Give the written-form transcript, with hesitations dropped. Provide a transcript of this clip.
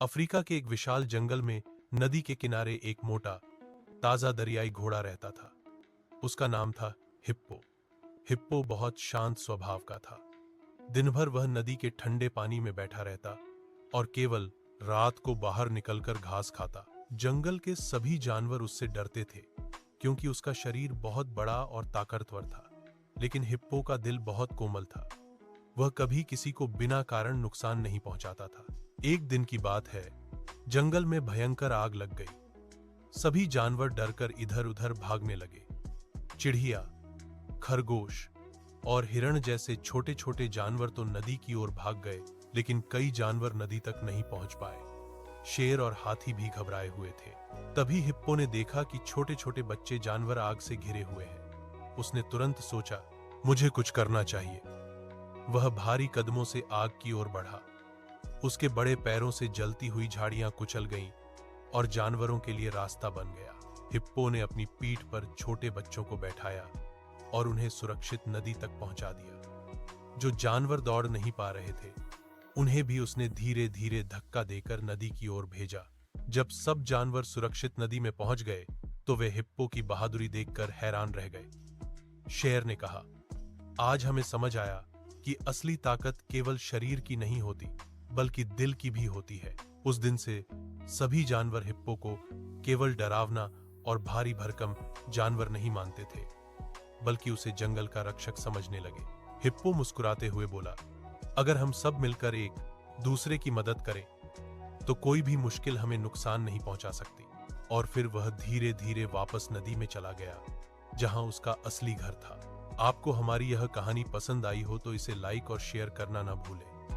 Africa के एक विशाल जंगल में नदी के किनारे एक मोटा ताजा दरियाई घोड़ा रहता था। उसका नाम था हिप्पो। हिप्पो बहुत शांत स्वभाव का था। दिन भर वह नदी के ठंडे पानी में बैठा रहता और केवल रात को बाहर निकलकर घास खाता। जंगल के सभी जानवर उससे डरते थे क्योंकि उसका शरीर बहुत बड़ा और ताकतवर था। लेकिन हिप्पो का दिल बहुत कोमल था। वह कभी किसी को बिना कारण नुकसान नहीं पहुंचाता था। एक दिन की बात है, जंगल में भयंकर आग लग गई। सभी जानवर डरकर इधर उधर भागने लगे। चिड़िया, खरगोश और हिरण जैसे छोटे छोटे जानवर तो नदी की ओर भाग गए, लेकिन कई जानवर नदी तक नहीं पहुंच पाए। शेर और हाथी भी घबराए हुए थे। तभी हिप्पो ने देखा कि छोटे छोटे बच्चे जानवर आग से घिरे हुए हैं। उसने तुरंत सोचा, मुझे कुछ करना चाहिए। वह भारी कदमों से आग की ओर बढ़ा। उसके बड़े पैरों से जलती हुई झाड़ियां कुचल गईं और जानवरों के लिए रास्ता बन गया। हिप्पो ने अपनी पीठ पर छोटे बच्चों को बैठाया और उन्हें सुरक्षित नदी तक पहुंचा दिया। जो जानवर दौड़ नहीं पा रहे थे, उन्हें भी उसने धीरे धीरे धक्का देकर नदी की ओर भेजा। जब सब जानवर सुरक्षित नदी में पहुंच गए, तो वे हिप्पो की बहादुरी देखकर हैरान रह गए। शेर ने कहा, आज हमें समझ आया कि असली ताकत केवल शरीर की नहीं होती, बल्कि दिल की भी होती है। उस दिन से सभी जानवर हिप्पो को केवल डरावना और भारी भरकम जानवर नहीं मानते थे, बल्कि उसे जंगल का रक्षक समझने लगे। हिप्पो मुस्कुराते हुए बोला, अगर हम सब मिलकर एक दूसरे की मदद करें, तो कोई भी मुश्किल हमें नुकसान नहीं पहुंचा सकती। और फिर वह धीरे धीरे वापस नदी में चला गया, जहां उसका असली घर था। आपको हमारी यह कहानी पसंद आई हो तो इसे लाइक और शेयर करना ना भूलें।